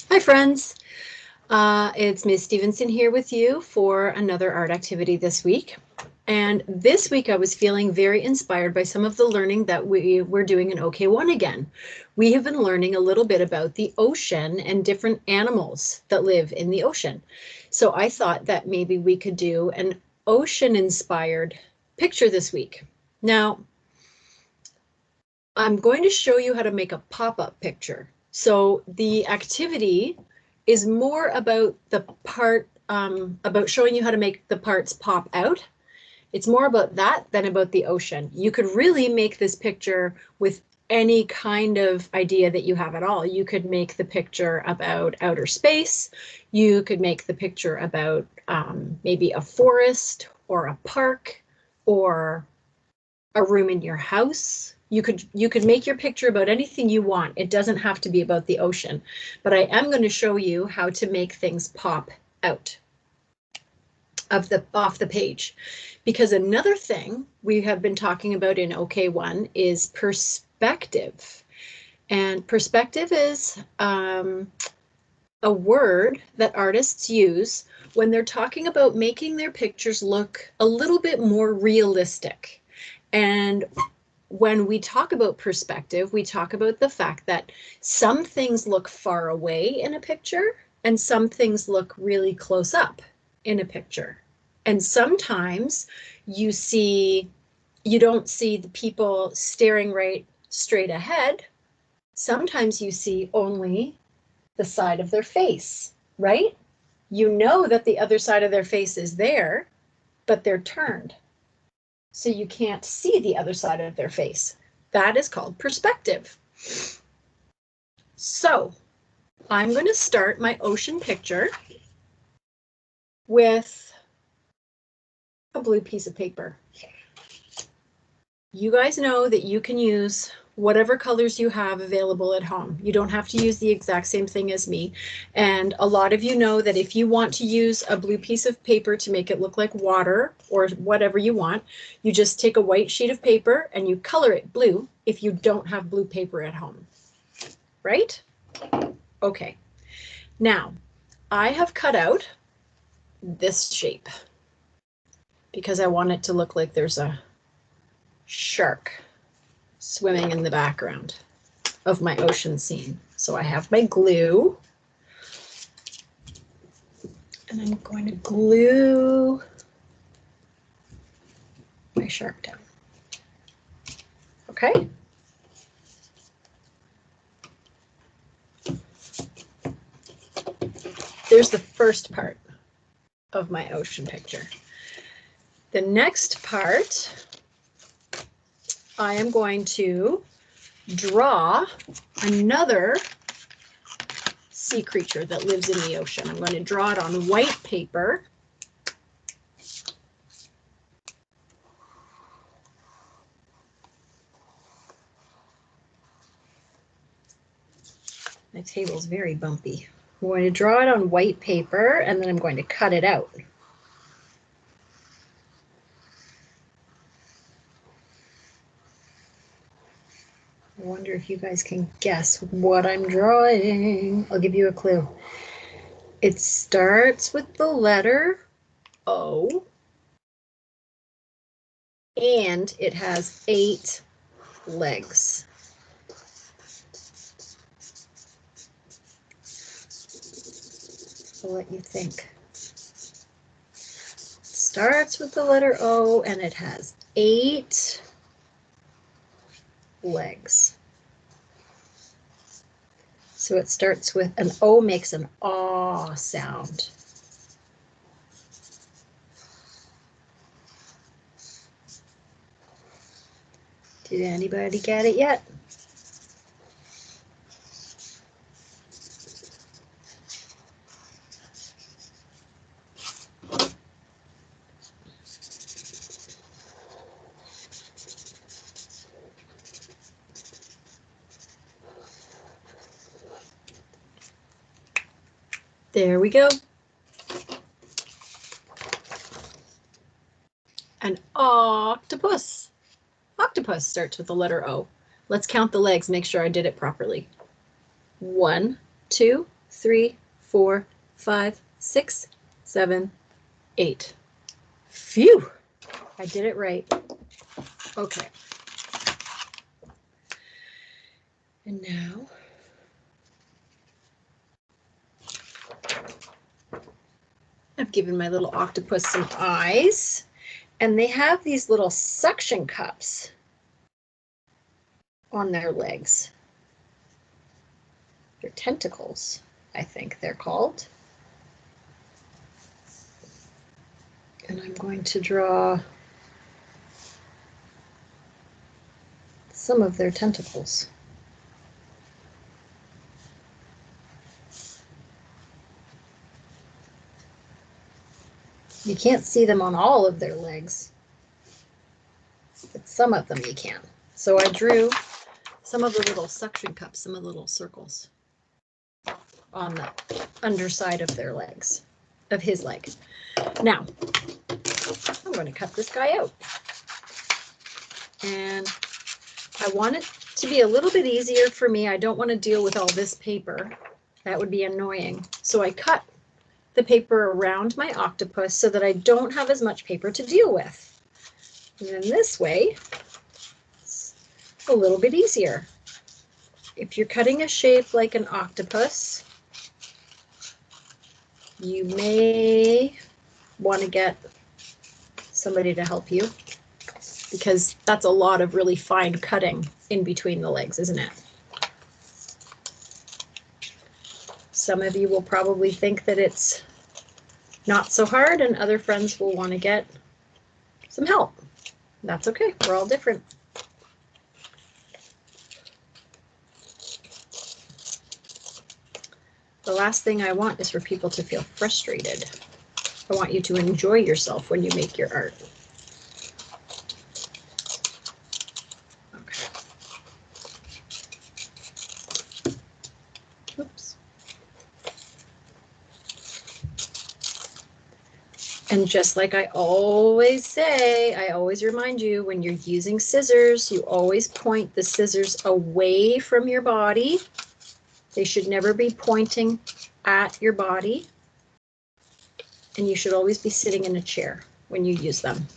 Hi friends, it's Ms. Stevenson here with you for another art activity this week. And this week I was feeling very inspired by some of the learning that we're doing in OK1 again. We have been learning a little bit about the ocean and different animals that live in the ocean. So I thought that maybe we could do an ocean-inspired picture this week. Now, I'm going to show you how to make a pop-up picture. So the activity is more about the part, about showing you how to make the parts pop out. It's more about that than about the ocean. You could really make this picture with any kind of idea that you have at all. You could make the picture about outer space. You could make the picture about maybe a forest or a park or a room in your house. You could make your picture about anything you want. It doesn't have to be about the ocean, but I am going to show you how to make things pop out off the page. Because another thing we have been talking about in OK1 is perspective. And perspective is a word that artists use when they're talking about making their pictures look a little bit more realistic. And when we talk about perspective, we talk about the fact that some things look far away in a picture and some things look really close up in a picture. And sometimes you don't see the people staring right straight ahead. Sometimes you see only the side of their face, right? You know that the other side of their face is there, but they're turned. So you can't see the other side of their face. That is called perspective. So I'm going to start my ocean picture with a blue piece of paper. You guys know that you can use whatever colors you have available at home. You don't have to use the exact same thing as me. And a lot of you know that if you want to use a blue piece of paper to make it look like water or whatever you want, you just take a white sheet of paper and you color it blue if you don't have blue paper at home, right? Okay. Now, I have cut out this shape because I want it to look like there's a shark swimming in the background of my ocean scene. So I have my glue and I'm going to glue my shark down. Okay. There's the first part of my ocean picture. The next part, I am going to draw another sea creature that lives in the ocean. I'm going to draw it on white paper. My table's very bumpy. I'm going to draw it on white paper and then I'm going to cut it out. I wonder if you guys can guess what I'm drawing. I'll give you a clue. It starts with the letter O and it has 8 legs. I'll let you think. It starts with the letter O and it has 8 legs. So it starts with an O, makes an aw sound. Did anybody get it yet? There we go. An octopus. octopus starts with the letter O. Let's count the legs, make sure I did it properly. 1, 2, 3, 4, 5, 6, 7, 8. Phew, I did it right. Okay. And now I've given my little octopus some eyes, and they have these little suction cups on their legs. They're tentacles, I think they're called. And I'm going to draw some of their tentacles. You can't see them on all of their legs, but some of them you can. So I drew some of the little suction cups, some of the little circles on the underside of their legs, of his leg. Now, I'm going to cut this guy out. And I want it to be a little bit easier for me. I don't want to deal with all this paper. That would be annoying. So I cut the paper around my octopus so that I don't have as much paper to deal with. And then this way, it's a little bit easier. If you're cutting a shape like an octopus, you may want to get somebody to help you, because that's a lot of really fine cutting in between the legs, isn't it? Some of you will probably think that it's not so hard, and other friends will want to get some help. That's okay, we're all different. The last thing I want is for people to feel frustrated. I want you to enjoy yourself when you make your art. Okay. Oops. And just like I always say, I always remind you, when you're using scissors, you always point the scissors away from your body. They should never be pointing at your body. And you should always be sitting in a chair when you use them.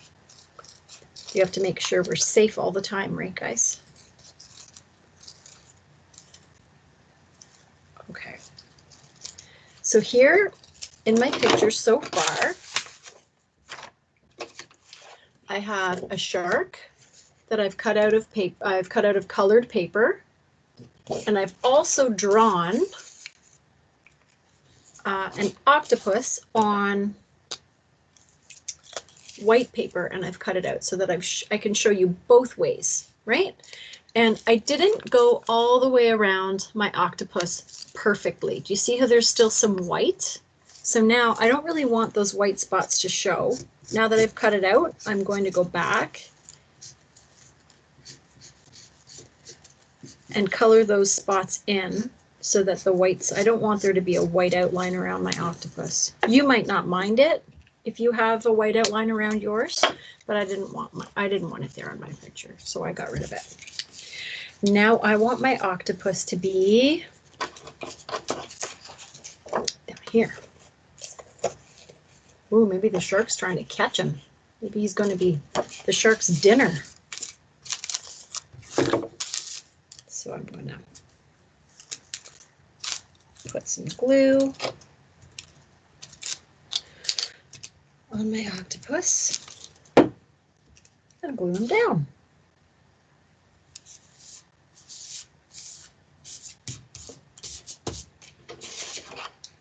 You have to make sure we're safe all the time, right, guys? Okay. So here in my picture so far, I have a shark that I've cut out of paper. I've cut out of colored paper, and I've also drawn an octopus on white paper, and I've cut it out so that I can show you both ways, right? And I didn't go all the way around my octopus perfectly. Do you see how there's still some white? So now I don't really want those white spots to show. Now that I've cut it out, I'm going to go back and color those spots in so that the whites, I don't want there to be a white outline around my octopus. You might not mind it if you have a white outline around yours, but I didn't want it there on my picture, so I got rid of it. Now I want my octopus to be down here. Ooh, maybe the shark's trying to catch him. Maybe he's going to be the shark's dinner. So I'm going to put some glue on my octopus and glue him down.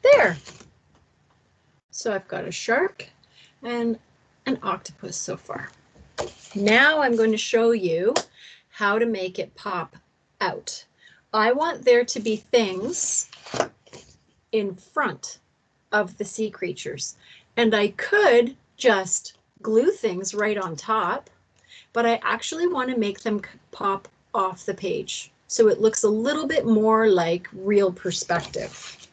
There. So I've got a shark and an octopus so far. Now I'm going to show you how to make it pop out. I want there to be things in front of the sea creatures, and I could just glue things right on top, but I actually want to make them pop off the page so it looks a little bit more like real perspective.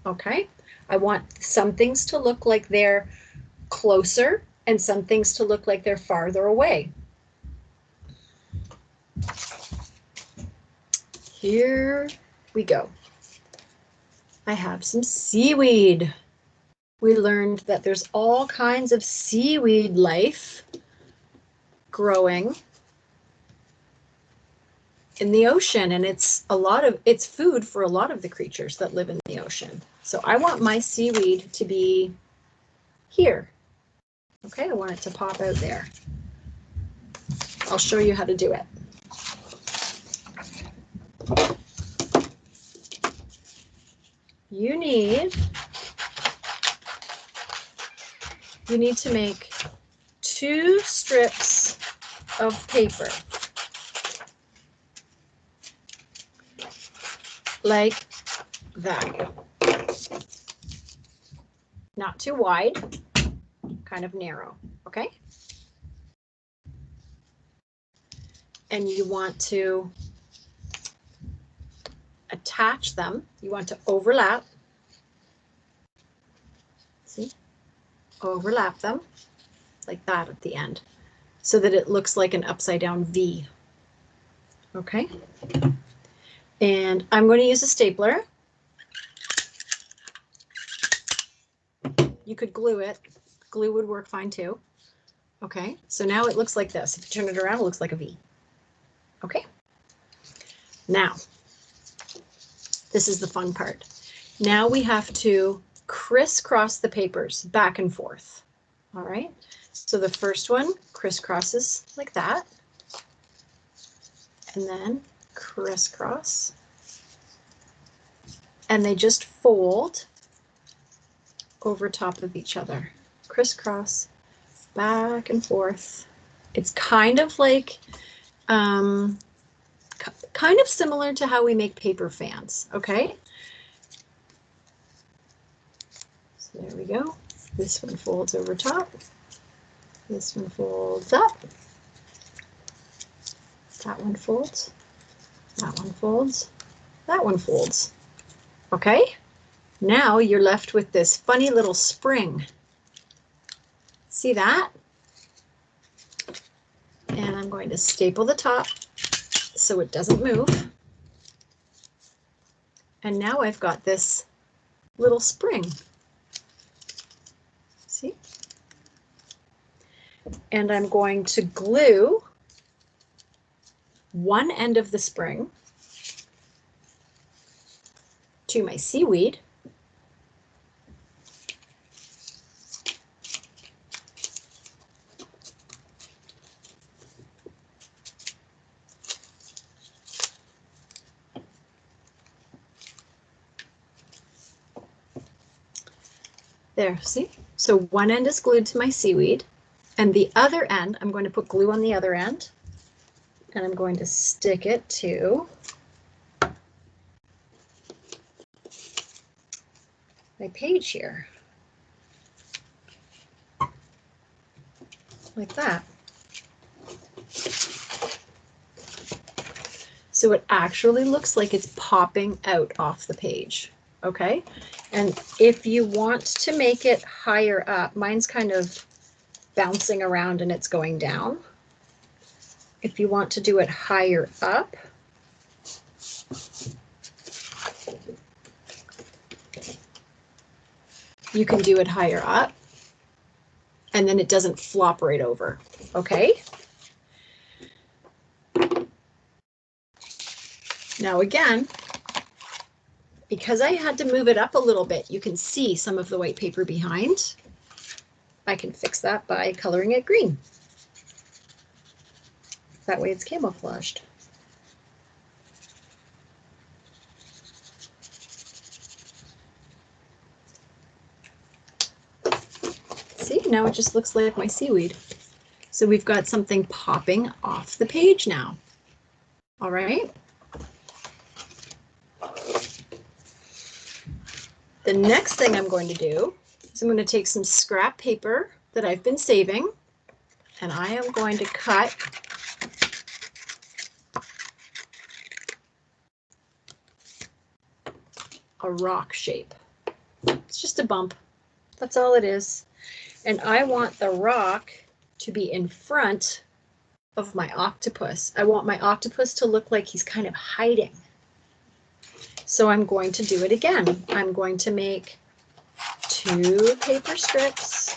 Okay, I want some things to look like they're closer and some things to look like they're farther away. here we go. I have some seaweed. We learned that there's all kinds of seaweed life growing in the ocean, and it's food for a lot of the creatures that live in the ocean. So I want my seaweed to be here. Okay, I want it to pop out there. I'll show you how to do it. You need to make 2 strips of paper, like that. Not too wide, kind of narrow, okay? And you want to attach them. You want to overlap. See? Overlap them like that at the end so that it looks like an upside down V. Okay? And I'm going to use a stapler. You could glue it. Glue would work fine too. Okay, so now it looks like this. If you turn it around, it looks like a V. Okay. Now, this is the fun part. Now we have to crisscross the papers back and forth. All right, so the first one crisscrosses like that. And then crisscross. And they just fold over top of each other. Crisscross, back and forth. It's kind of like, kind of similar to how we make paper fans, okay? So there we go. This one folds over top. This one folds up. That one folds. That one folds. That one folds. Okay? Now you're left with this funny little spring. See that? And I'm going to staple the top so it doesn't move. And now I've got this little spring. See? And I'm going to glue one end of the spring to my seaweed. There, see? So one end is glued to my seaweed, and the other end, I'm going to put glue on the other end, and I'm going to stick it to my page here, like that. So it actually looks like it's popping out off the page, okay? And if you want to make it higher up, mine's kind of bouncing around and it's going down. If you want to do it higher up, you can do it higher up, and then it doesn't flop right over, okay? Now again, because I had to move it up a little bit, you can see some of the white paper behind. I can fix that by coloring it green. That way it's camouflaged. See, now it just looks like my seaweed. So we've got something popping off the page now. All right. The next thing I'm going to do is I'm going to take some scrap paper that I've been saving, and I am going to cut a rock shape. It's just a bump. That's all it is. And I want the rock to be in front of my octopus. I want my octopus to look like he's kind of hiding. So I'm going to do it again. I'm going to make 2 paper strips.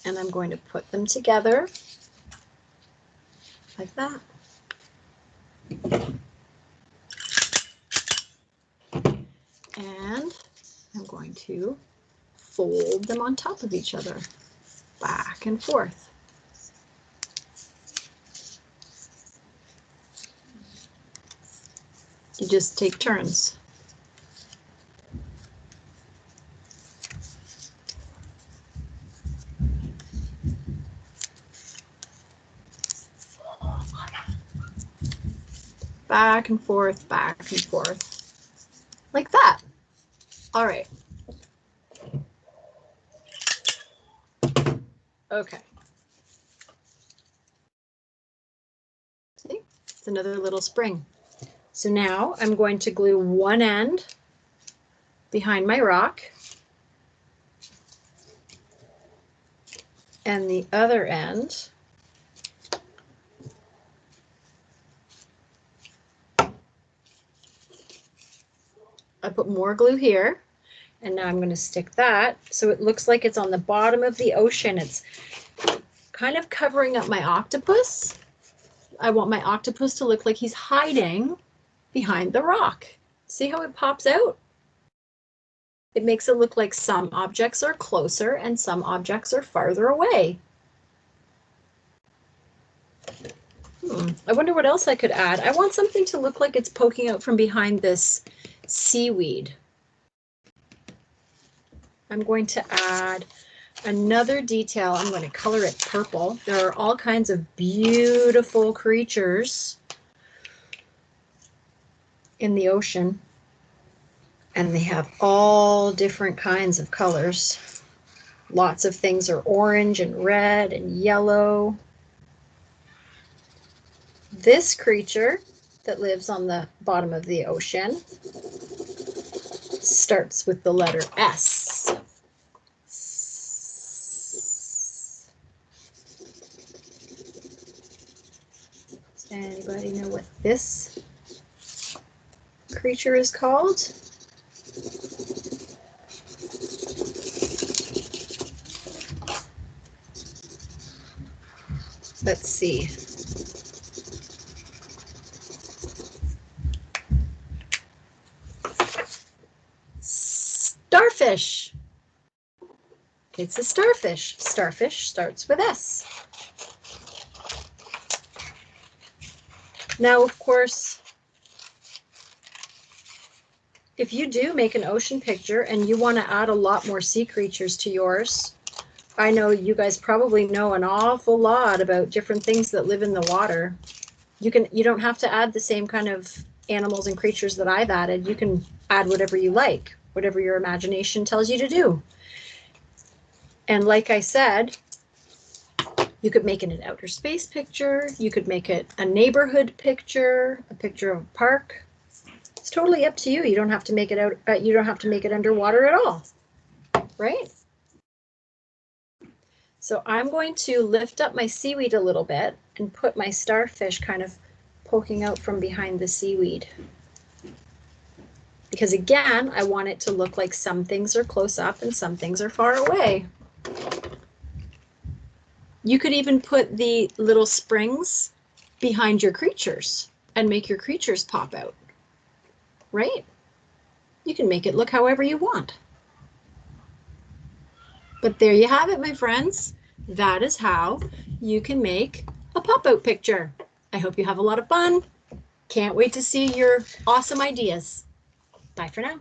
And I'm going to put them together like that. And I'm going to fold them on top of each other, back and forth. You just take turns. Back and forth, like that. All right. Okay. See, it's another little spring. So now I'm going to glue one end behind my rock and the other end I put more glue here, and now I'm going to stick that so it looks like it's on the bottom of the ocean. It's kind of covering up my octopus. I want my octopus to look like he's hiding behind the rock. See how it pops out? It makes it look like some objects are closer and some objects are farther away. I wonder what else I could add. I want something to look like it's poking out from behind this seaweed. I'm going to add another detail. I'm going to color it purple. There are all kinds of beautiful creatures in the ocean, and they have all different kinds of colors. Lots of things are orange and red and yellow. This creature that lives on the bottom of the ocean starts with the letter S. Does anybody know what this creature is called? Let's see. Starfish. It's a starfish. Starfish starts with S. Now, of course, if you do make an ocean picture and you want to add a lot more sea creatures to yours, I know you guys probably know an awful lot about different things that live in the water. You don't have to add the same kind of animals and creatures that I've added. You can add whatever you like, whatever your imagination tells you to do. And like I said, you could make it an outer space picture. You could make it a neighborhood picture, a picture of a park. It's totally up to you. You don't have to make it out. You don't have to make it underwater at all, right? So I'm going to lift up my seaweed a little bit and put my starfish kind of poking out from behind the seaweed. Because again, I want it to look like some things are close up and some things are far away. You could even put the little springs behind your creatures and make your creatures pop out, right? You can make it look however you want. But there you have it, my friends. That is how you can make a pop-out picture. I hope you have a lot of fun. Can't wait to see your awesome ideas. Bye for now.